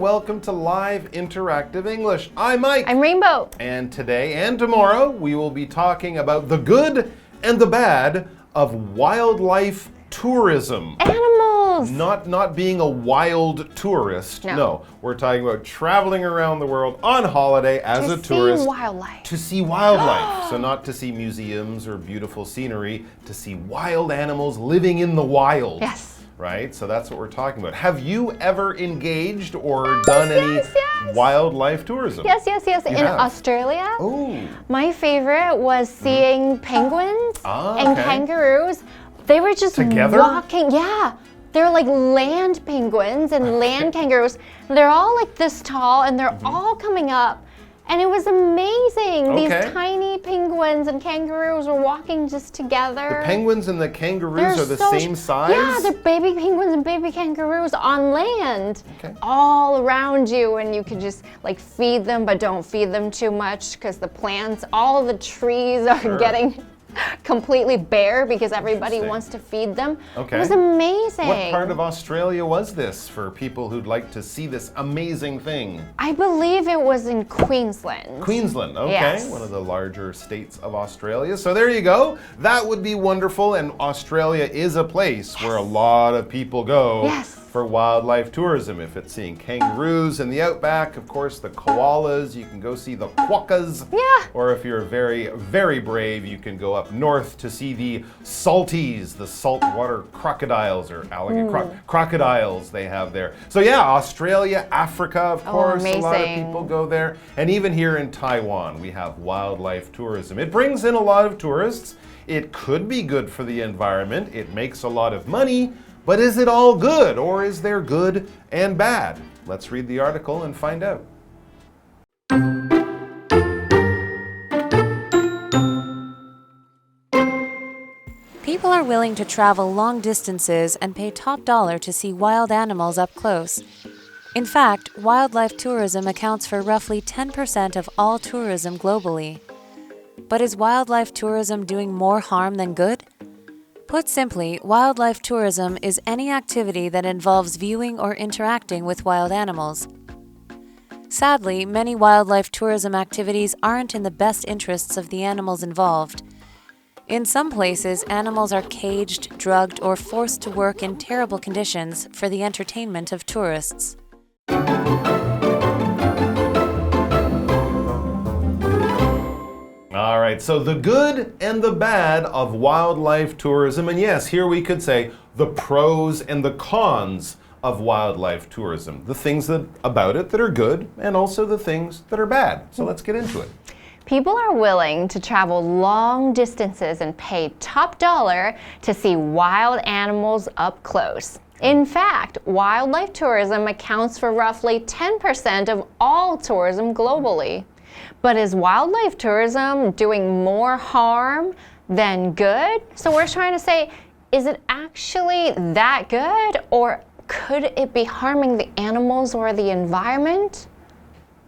welcome to Live Interactive English. I'm Mike. I'm Rainbow. And today and tomorrow we will be talking about the good and the bad of wildlife tourism. Animals! Not being a wild tourist. No, we're talking about traveling around the world on holiday as a tourist. To see wildlife. To see wildlife. So not to see museums or beautiful scenery, to see wild animals living in the wild. Yes. Right? So that's what we're talking about. Have you ever engaged or done any wildlife tourism? Yes. In Australia, my favorite was seeing penguins and kangaroos. They were just walking. Yeah. They're like land penguins and land kangaroos. They're all like this tall and they're all coming up. And it was amazing. These tiny penguins and kangaroos were walking just together. The penguins and the kangaroos are the same size? Yeah, they're baby penguins and baby kangaroos on land. All around you, and you can just like feed them, but don't feed them too much because the plants, all the trees are getting completely bare because everybody wants to feed them. It was amazing. What part of Australia was this for people who'd like to see this amazing thing? I believe it was in Queensland. Queensland, okay. Yes. One of the larger states of Australia. So there you go. That would be wonderful, and Australia is a place where a lot of people go. For wildlife tourism. If it's seeing kangaroos in the outback, of course the koalas, you can go see the quokkas. Or if you're very, very brave, you can go up north to see the salties, the saltwater crocodiles or alligator crocodiles they have there. So yeah, Australia, Africa, of course, a lot of people go there. And even here in Taiwan, we have wildlife tourism. It brings in a lot of tourists. It could be good for the environment. It makes a lot of money. But is it all good, or is there good and bad? Let's read the article and find out. People are willing to travel long distances and pay top dollar to see wild animals up close. In fact, wildlife tourism accounts for roughly 10% of all tourism globally. But is wildlife tourism doing more harm than good? Put simply, wildlife tourism is any activity that involves viewing or interacting with wild animals. Sadly, many wildlife tourism activities aren't in the best interests of the animals involved. In some places, animals are caged, drugged, or forced to work in terrible conditions for the entertainment of tourists. All right, so the good and the bad of wildlife tourism. And yes, here we could say the pros and the cons of wildlife tourism. The things about it that are good and also the things that are bad. So let's get into it. People are willing to travel long distances and pay top dollar to see wild animals up close. In fact, wildlife tourism accounts for roughly 10% of all tourism globally. But is wildlife tourism doing more harm than good? So we're trying to say, is it actually that good, or could it be harming the animals or the environment?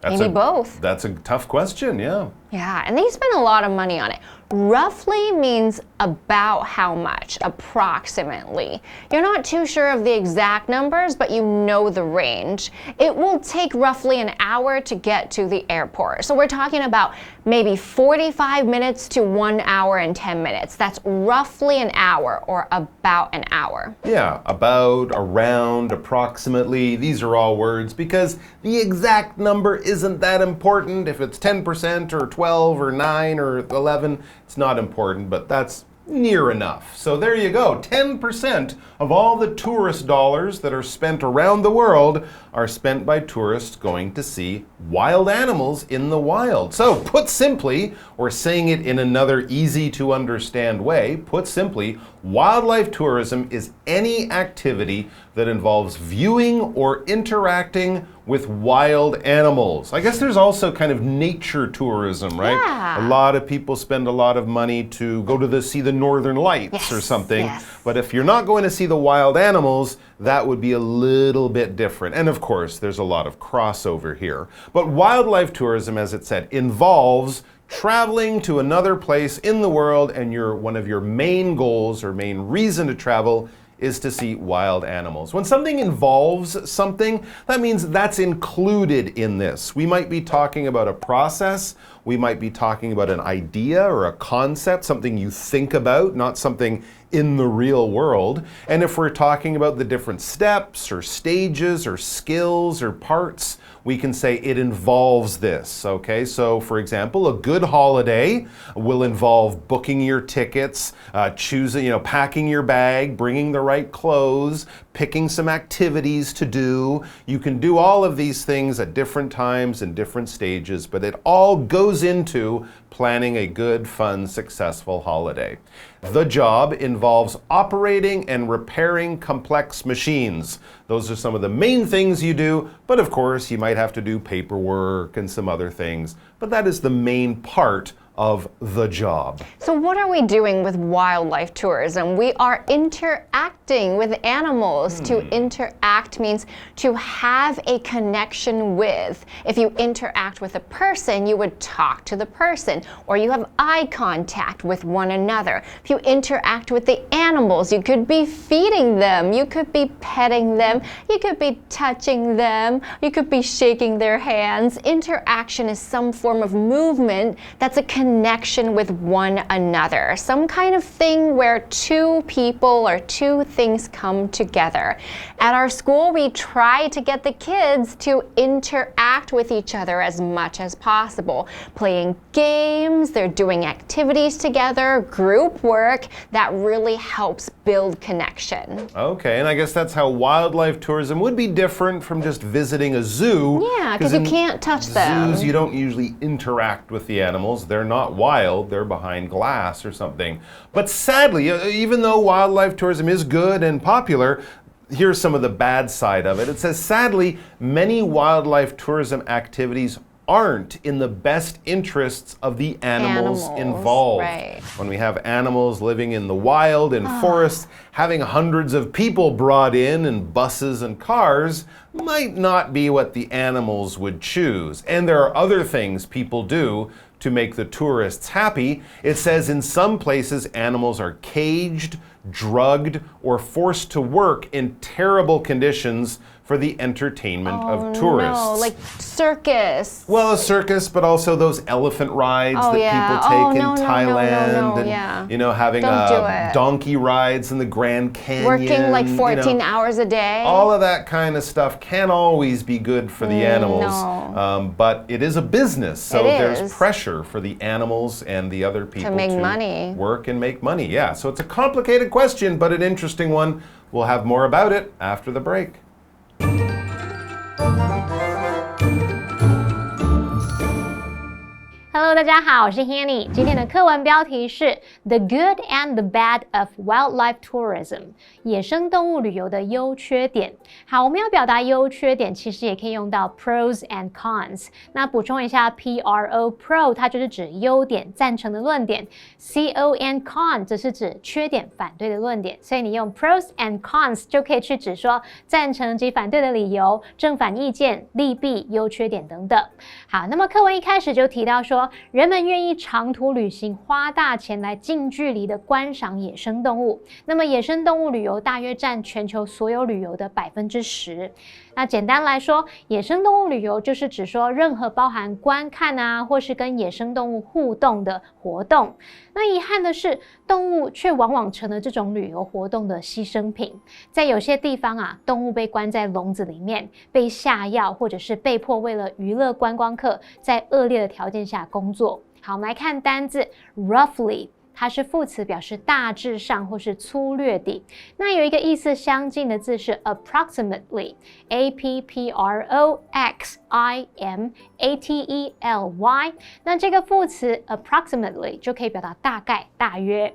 Maybe both. That's a tough question, yeah. Yeah, and they spend a lot of money on it. Roughly means about how much, approximately. You're not too sure of the exact numbers, but you know the range. It will take roughly an hour to get to the airport. So we're talking about maybe 45 minutes to 1 hour and 10 minutes. That's roughly an hour or about an hour. Yeah, about, around, approximately. These are all words because the exact number isn't that important. If it's 10% or 12 or 9 or 11, it's not important, but that's near enough. So there you go. 10% of all the tourist dollars that are spent around the world are spent by tourists going to see wild animals in the wild. So put simply, or saying it in another easy to understand way, put simply, wildlife tourism is any activity that involves viewing or interacting with wild animals. I guess there's also kind of nature tourism, right? Yeah. A lot of people spend a lot of money to go to see the northern lights or something. But if you're not going to see the wild animals, that would be a little bit different. And of course, there's a lot of crossover here. But wildlife tourism, as it said, involves traveling to another place in the world, and one of your main goals or main reason to travel is to see wild animals. When something involves something, that means that's included in this. We might be talking about a process, we might be talking about an idea or a concept, something you think about, not something in the real world. And if we're talking about the different steps or stages or skills or parts, we can say it involves this, okay? So for example, a good holiday will involve booking your tickets, packing your bag, bringing the right clothes, picking some activities to do. You can do all of these things at different times and different stages, but it all goes into planning a good, fun, successful holiday. The job involves operating and repairing complex machines. Those are some of the main things you do, but of course you might have to do paperwork and some other things, but that is the main part of the job. So what are we doing with wildlife tourism? We are interacting with animals. To interact means to have a connection with. If you interact with a person, you would talk to the person, or you have eye contact with one another. If you interact with the animals, you could be feeding them, you could be petting them, you could be touching them, you could be shaking their hands. Interaction is some form of movement that's a connection with one another, some kind of thing where two people or two things come together. At our school, we try to get the kids to interact with each other as much as possible, playing games, they're doing activities together, group work, that really helps build connection. Okay, and I guess that's how wildlife tourism would be different from just visiting a zoo. Yeah, because you can't touch them. Zoos, you don't usually interact with the animals. They're not wild, they're behind glass or something. But sadly, even though wildlife tourism is good and popular, here's some of the bad side of it. It says, sadly, many wildlife tourism activities aren't in the best interests of the animals involved. Right. When we have animals living in the wild and forests, having hundreds of people brought in buses and cars might not be what the animals would choose. And there are other things people do to make the tourists happy. It says in some places animals are caged, drugged, or forced to work in terrible conditions for the entertainment of tourists. No, like circus. Well, a circus, but also those elephant rides that people take in Thailand. And, you know, having donkey rides in the Grand Canyon. Working like 14 hours a day. All of that kind of stuff can't always be good for the animals. But it is a business, so there's pressure for the animals and the other people to make money. Work and make money. Yeah, so it's a complicated question, but an interesting one. We'll have more about it after the break. Hello， 大家好，我是 Hanny。今天的课文标题是 The Good and the Bad of Wildlife Tourism， 野生动物旅游的优缺点。好，我们要表达优缺点，其实也可以用到 pros and cons。那补充一下 pro 它就是指优点、赞成的论点 ，con con 则是指缺点、反对的论点。所以你用 pros and cons 就可以去指说赞成及反对的理由、正反意见、利弊、优缺点等等。好，那么课文一开始就提到说，人们愿意长途旅行，花大钱来近距离的观赏野生动物。那么野生动物旅游大约占全球所有旅游的10%。那简单来说，野生动物旅游就是指说任何包含观看啊，或是跟野生动物互动的活动。那遗憾的是，动物却往往成了这种旅游活动的牺牲品。在有些地方啊，动物被关在笼子里面，被下药，或者是被迫为了娱乐观光客，在恶劣的条件下工作。好，我们来看单字 roughly。它是副词，表示大致上或是粗略地。那有一个意思相近的字是 approximately， approximately。那这个副词 approximately 就可以表达大概、大约。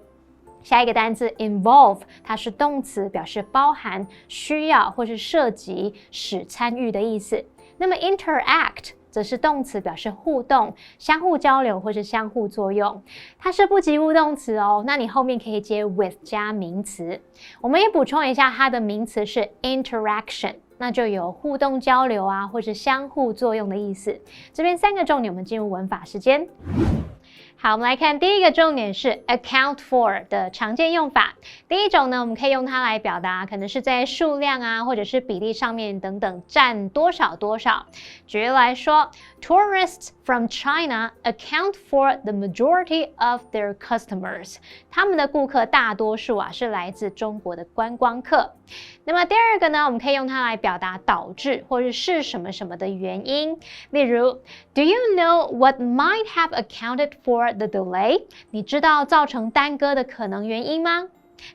下一个单字 involve， 它是动词，表示包含、需要或是涉及、使参与的意思。那么 interact则是动词，表示互动、相互交流或是相互作用。它是不及物动词哦，那你后面可以接 with 加名词。我们也补充一下，它的名词是 interaction， 那就有互动交流啊，或是相互作用的意思。这边3个重点，我们进入文法时间。好，我们来看第一个重点是 account for 的常见用法。第一种呢，我们可以用它来表达，可能是在数量啊，或者是比例上面等等占多少多少。举例来说 ，Tourists from China account for the majority of their customers。他们的顾客大多数啊是来自中国的观光客。那么第二个呢，我们可以用它来表达导致或者是什么什么的原因。例如 ，Do you know what might have accounted for the delay？ 你知道造成耽搁的可能原因吗？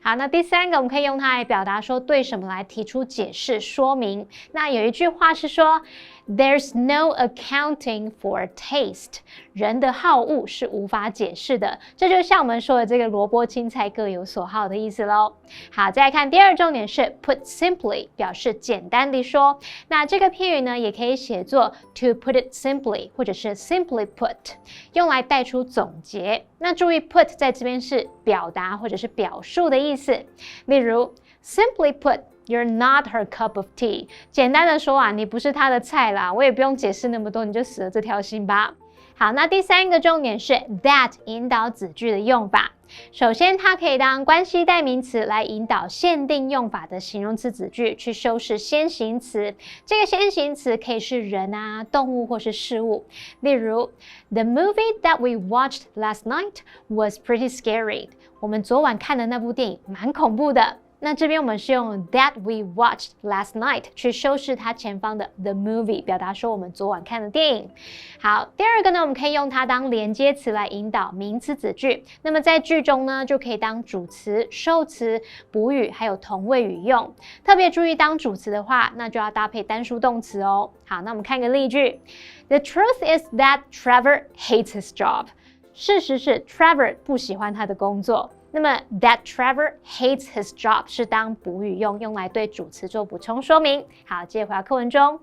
好，那第三个我们可以用它来表达说对什么来提出解释说明。那有一句话是说 There's no accounting for taste。 人的好恶是无法解释的，这就像我们说的这个萝卜青菜各有所好的意思咯。好，再来看第二重点是 put simply， 表示简单地说。那这个片语呢也可以写作 to put it simply 或者是 simply put， 用来带出总结。那注意 put 在这边是表达或者是表述的意思。例如 simply put，You're not her cup of tea。 简单的说啊，你不是她的菜啦，我也不用解释那么多，你就死了这条心吧。好，那第三个重点是 that 引导子句的用法。首先，它可以当关系代名词来引导限定用法的形容词子句，去修饰先行词。这个先行词可以是人啊、动物或是事物。例如 ，The movie that we watched last night was pretty scary。 我们昨晚看的那部电影蛮恐怖的。那这边我们是用 that we watched last night 去修饰它前方的 the movie， 表达说我们昨晚看的电影。好，第二个呢，我们可以用它当连接词来引导名词子句。那么在句中呢，就可以当主词、受词、补语还有同位语用。特别注意，当主词的话，那就要搭配单数动词哦。好，那我们看个例句 ：The truth is that Trevor hates his job。事实是 Trevor 不喜欢他的工作。那么 that Trevor hates his job 是当补语用，用来对主词做补充说明。好，接着回到课文中。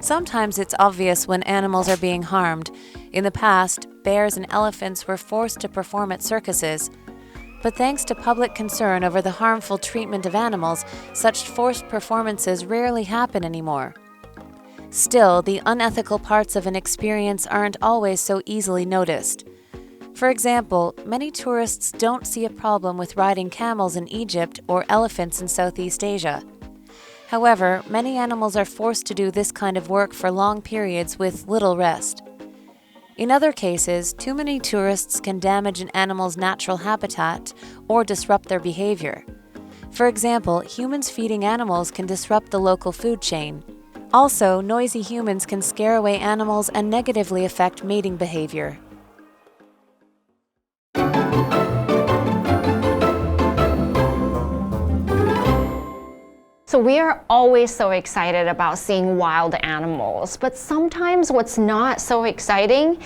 Sometimes it's obvious when animals are being harmed. In the past, bears and elephants were forced to perform at circuses. But thanks to public concern over the harmful treatment of animals, such forced performances rarely happen anymore. Still, the unethical parts of an experience aren't always so easily noticed. For example, many tourists don't see a problem with riding camels in Egypt or elephants in Southeast Asia. However, many animals are forced to do this kind of work for long periods with little rest. In other cases, too many tourists can damage an animal's natural habitat or disrupt their behavior. For example, humans feeding animals can disrupt the local food chain. Also, noisy humans can scare away animals and negatively affect mating behavior. So we are always so excited about seeing wild animals, but sometimes what's not so exciting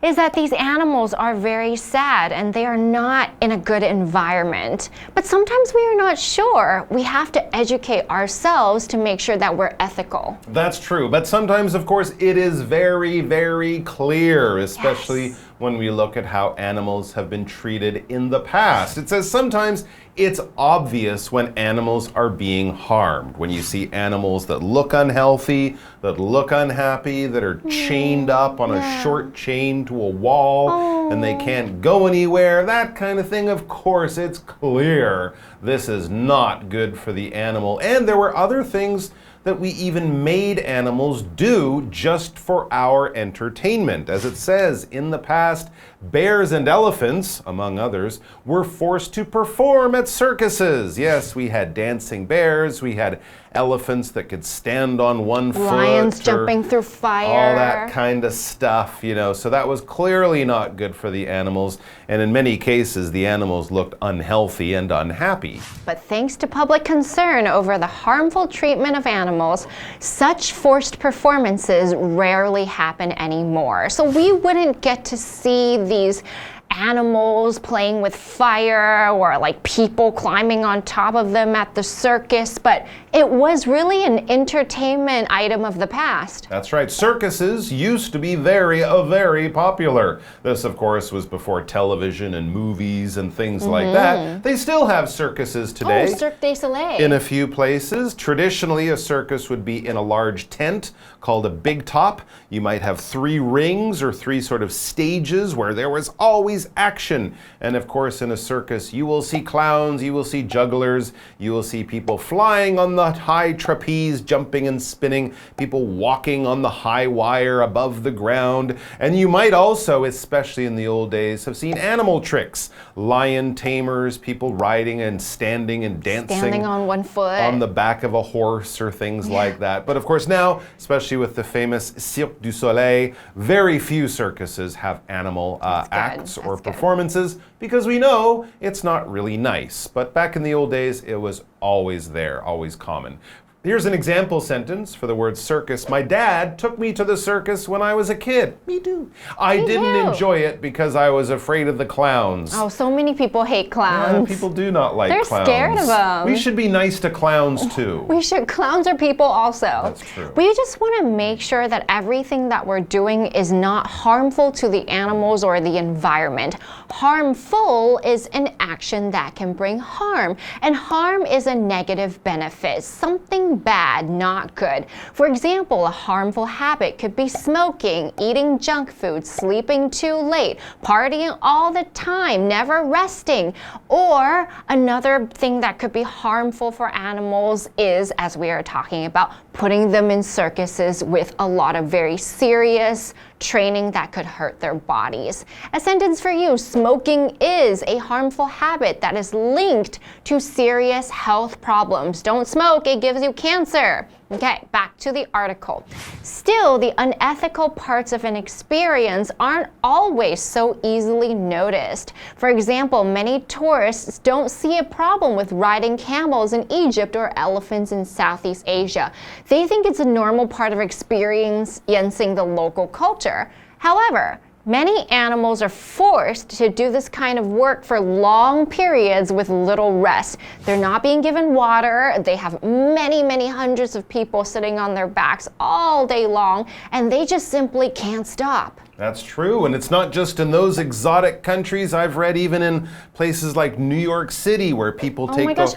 is that these animals are very sad and they are not in a good environment. But sometimes we are not sure. We have to educate ourselves to make sure that we're ethical. That's true, but sometimes, of course, it is very, very clear, especially when we look at how animals have been treated in the past. It says sometimes it's obvious when animals are being harmed. When you see animals that look unhealthy, that look unhappy, that are chained up on a short chain to a wall, and they can't go anywhere, that kind of thing, of course, it's clear this is not good for the animal. And there were other things that we even made animals do just for our entertainment. As it says, in the past, bears and elephants, among others, were forced to perform at circuses. Yes, we had dancing bears, we had elephants that could stand on one foot. Lions jumping through fire. All that kind of stuff, you know. So that was clearly not good for the animals. And in many cases, the animals looked unhealthy and unhappy. But thanks to public concern over the harmful treatment of animals, such forced performances rarely happen anymore. So we wouldn't get to see these animals playing with fire or like people climbing on top of them at the circus, but it was really an entertainment item of the past. That's right. Circuses used to be very popular. This, of course, was before television and movies and things like that. They still have circuses today. Oh, Cirque du Soleil. In a few places. Traditionally, a circus would be in a large tent called a big top. You might have 3 rings or 3 sort of stages where there was always action. And of course, in a circus, you will see clowns, you will see jugglers, you will see people flying on the high trapeze, jumping and spinning, people walking on the high wire above the ground. And you might also, especially in the old days, have seen animal tricks. Lion tamers, people riding and standing and dancing. Standing on one foot. On the back of a horse or things like that. But of course now, especially with the famous Cirque du Soleil, very few circuses have animal acts or performances because we know it's not really nice. But back in the old days, it was always there, always common. Here's an example sentence for the word circus. My dad took me to the circus when I was a kid. Me too. I didn't enjoy it because I was afraid of the clowns. Oh, so many people hate clowns. Yeah, people do not like They're clowns. scared of them. We should be nice to clowns too. We should. Clowns are people also. That's true. We just want to make sure that everything that we're doing is not harmful to the animals or the environment. Harmful is an action that can bring harm, and harm is a negative benefit, something bad, not good. For example, a harmful habit could be smoking, eating junk food, sleeping too late, partying all the time, never resting. Or another thing that could be harmful for animals is, as we are talking about, putting them in circuses with a lot of very serious training that could hurt their bodies. A sentence for you: smoking is a harmful habit that is linked to serious health problems. Don't smoke, it gives you cancer. Okay, back to the article. Still, the unethical parts of an experience aren't always so easily noticed. For example, many tourists don't see a problem with riding camels in Egypt or elephants in Southeast Asia. They think it's a normal part of experiencing the local culture. However, many animals are forced to do this kind of work for long periods with little rest. They're not being given water. They have many hundreds of people sitting on their backs all day long, and they just simply can't stop. That's true, and it's not just in those exotic countries. I've read even in places like New York City where people take the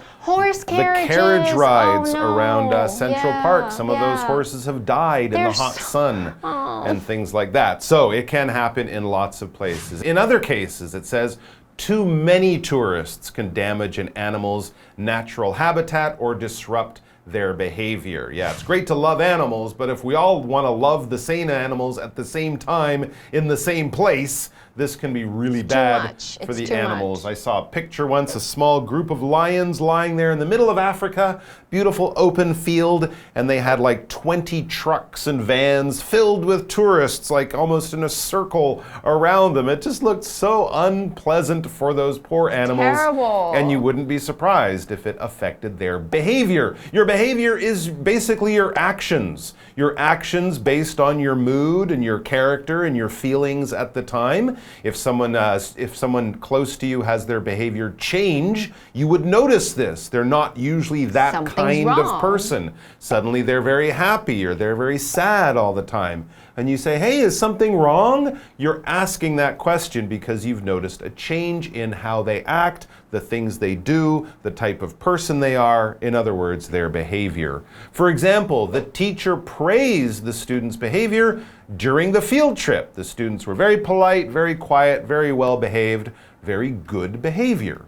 carriage rides around Central Park. Some of those horses have died in the hot sun and things like that. So it can happen in lots of places. In other cases, it says, too many tourists can damage an animal's natural habitat or disrupt their behavior. Yeah, it's great to love animals, but if we all want to love the same animals at the same time in the same place, this can be really bad for the animals. I saw a picture once, a small group of lions lying there in the middle of Africa, beautiful open field, and they had like 20 trucks and vans filled with tourists, like almost in a circle around them. It just looked so unpleasant for those poor animals. Terrible. And you wouldn't be surprised if it affected their behavior. Your behavior is basically your actions. Your actions based on your mood and your character and your feelings at the time. If someone close to you has their behavior change, you would notice this. They're not usually that kind of person. Suddenly they're very happy or they're very sad all the time. And you say, hey, is something wrong? You're asking that question because you've noticed a change in how they act, the things they do, the type of person they are, in other words, their behavior. For example, the teacher praised the students' behavior during the field trip. The students were very polite, very quiet, very well behaved, very good behavior.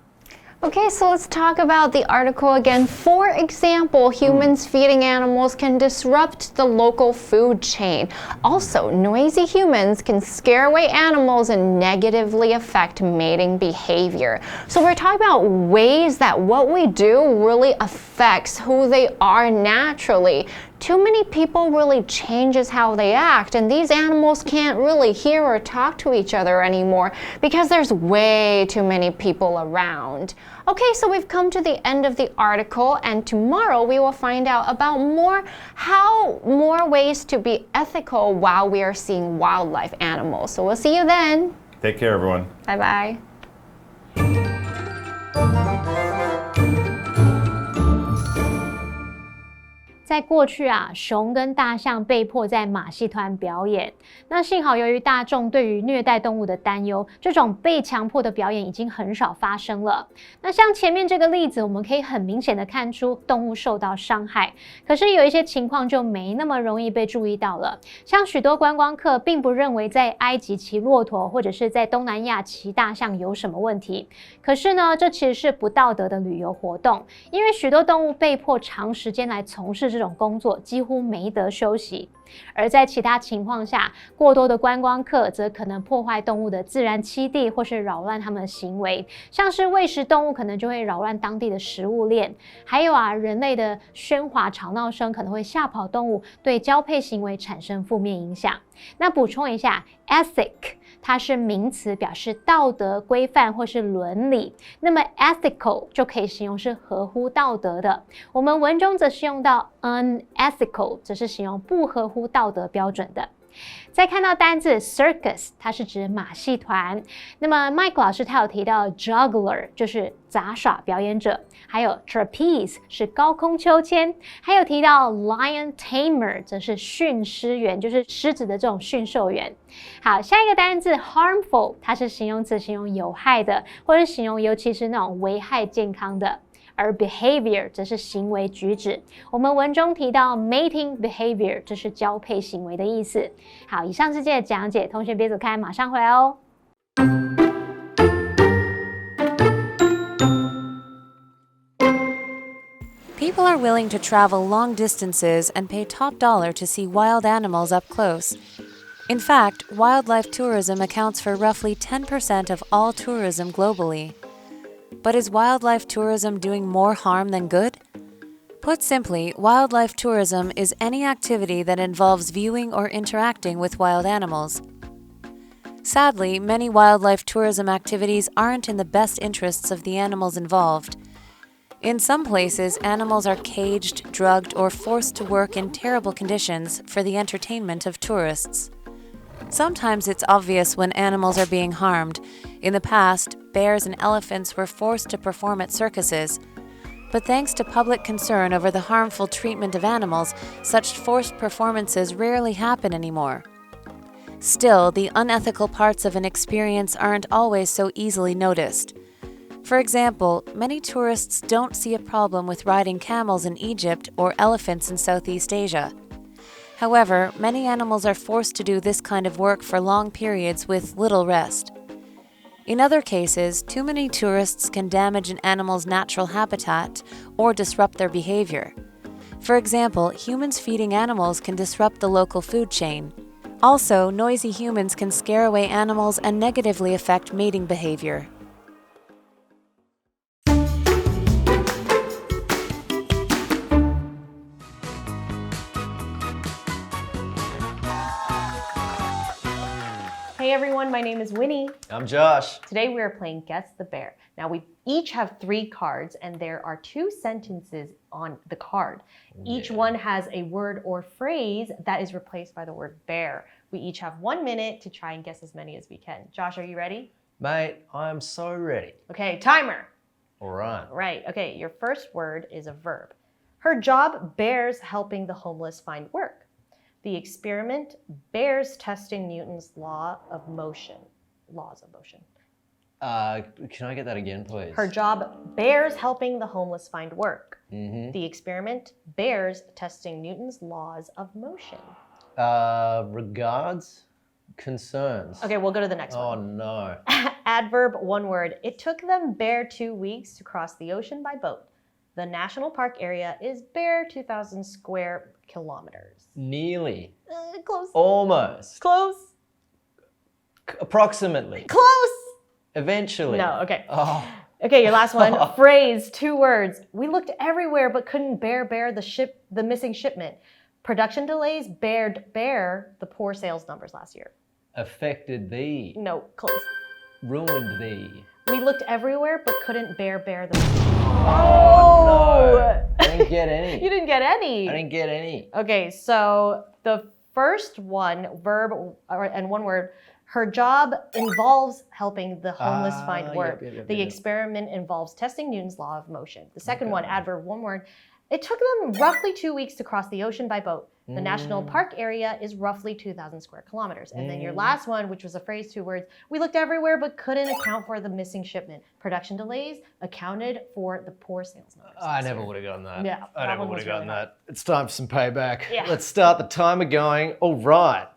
Okay, so let's talk about the article again. For example, humans feeding animals can disrupt the local food chain. Also, noisy humans can scare away animals and negatively affect mating behavior. So we're talking about ways that what we do really affects who they are naturally. Too many people really changes how they act, and these animals can't really hear or talk to each other anymore because there's way too many people around. Okay, so we've come to the end of the article, and tomorrow we will find out about more ways to be ethical while we are seeing wildlife animals. So we'll see you then. Take care, everyone. Bye bye. 在过去啊，熊跟大象被迫在马戏团表演。那幸好由于大众对于虐待动物的担忧，这种被强迫的表演已经很少发生了。那像前面这个例子，我们可以很明显的看出动物受到伤害。可是有一些情况就没那么容易被注意到了。像许多观光客并不认为在埃及骑骆驼或者是在东南亚骑大象有什么问题。可是呢，这其实是不道德的旅游活动，因为许多动物被迫长时间来从事这种工作，几乎没得休息。而在其他情况下，过多的观光客则可能破坏动物的自然栖地，或是扰乱它们的行为，像是喂食动物可能就会扰乱当地的食物链，还有人类的喧哗吵闹声可能会吓跑动物，对交配行为产生负面影响。那补充一下 ethic 它是名词，表示道德规范或是伦理，那么 ethical 就可以形容是合乎道德的。我们文中则是用到 unethical， 则是形容不合乎道德标准的。再看到单字 circus， 它是指马戏团。那么 Mike 老师他有提到 juggler， 就是杂耍表演者，还有 trapeze 是高空秋千，还有提到 lion tamer， 则是驯狮员，就是狮子的这种驯兽员。好，下一个单字 harmful， 它是形容词，形容有害的，或者形容尤其是那种危害健康的。而 behavior 则是行为举止，我们文中提到 mating behavior， 这是交配行为的意思。好，以上是今天的讲解，同学别走开，马上回来哦。People are willing to travel long distances and pay top dollar to see wild animals up close. In fact, wildlife tourism accounts for roughly 10% of all tourism globally. But is wildlife tourism doing more harm than good? Put simply, wildlife tourism is any activity that involves viewing or interacting with wild animals. Sadly, many wildlife tourism activities aren't in the best interests of the animals involved. In some places, animals are caged, drugged, or forced to work in terrible conditions for the entertainment of tourists. Sometimes it's obvious when animals are being harmed. In the past, bears and elephants were forced to perform at circuses. But thanks to public concern over the harmful treatment of animals, such forced performances rarely happen anymore. Still, the unethical parts of an experience aren't always so easily noticed. For example, many tourists don't see a problem with riding camels in Egypt or elephants in Southeast Asia. However, many animals are forced to do this kind of work for long periods with little rest. In other cases, too many tourists can damage an animal's natural habitat or disrupt their behavior. For example, humans feeding animals can disrupt the local food chain. Also, noisy humans can scare away animals and negatively affect mating behavior. Hey everyone, my name is Winnie. I'm Josh. Today we are playing Guess the Bear. Now we each have 3 cards and there are 2 sentences on the card. Each one has a word or phrase that is replaced by the word bear. We each have 1 minute to try and guess as many as we can. Josh, are you ready? Mate, I'm so ready. Okay, timer. All right. Right, okay, your first word is a verb. Her job bears helping the homeless find work. The experiment bears testing Newton's laws of motion. Can I get that again, please? Her job bears helping the homeless find work. The experiment bears testing Newton's laws of motion. Regards, concerns. Okay, we'll go to the next one. Oh no. Adverb, 1 word. It took them bare 2 weeks to cross the ocean by boat. The national park area is bare 2,000 square kilometers. Nearly. Close. Almost. Close. Approximately. Close. Eventually. No, okay. Oh. Okay, your last one. Phrase, 2 words. We looked everywhere but couldn't bear the missing shipment. Production delays bear the poor sales numbers last year. Affected thee. No, close. Ruined thee. We looked everywhere but couldn't bear the... Oh! No. I didn't get any. You didn't get any. I didn't get any. Okay, so the first one, verb and one word, her job involves helping the homeless find work. The experiment involves testing Newton's law of motion. The second one, adverb, one word. It took them roughly 2 weeks to cross the ocean by boat. The national park area is roughly 2,000 square kilometers. And then your last one, which was a phrase, 2 words, we looked everywhere but couldn't account for the missing shipment. Production delays accounted for the poor sales numbers. I never would have gotten that. Yeah, I that never one would was have gotten really that. It's time for some payback. Yeah. Let's start the timer going. All right.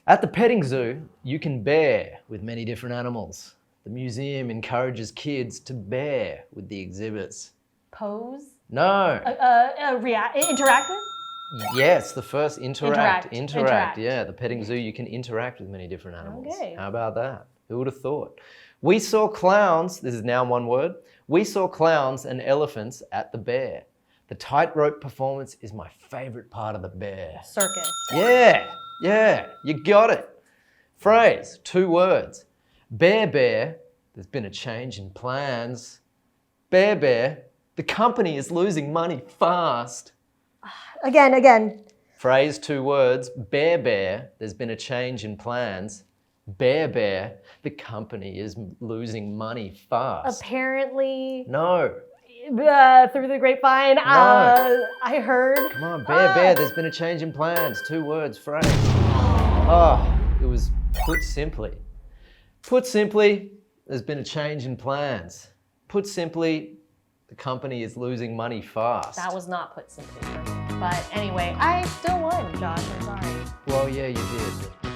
At the petting zoo, you can bear with many different animals. The museum encourages kids to bear with the exhibits. Pose? No. Interact with? Yes, the first interact. Interact. Yeah, the petting zoo, you can interact with many different animals. Okay. How about that? Who would have thought? We saw clowns, this is now one word. We saw clowns and elephants at the bear. The tightrope performance is my favorite part of the bear. Circus. Yeah, you got it. Phrase, 2 words. Bear, there's been a change in plans. Bear, the company is losing money fast. Again. Phrase, 2 words. Bear, there's been a change in plans. Bear, the company is losing money fast. Apparently. No. Through the grapevine. No. I heard. Come on, Bear, there's been a change in plans. 2 words, phrase. It was put simply. Put simply, there's been a change in plans. Put simply, the company is losing money fast. That was not put simply. But anyway, I still won, Josh. I'm sorry. Well, yeah, you did.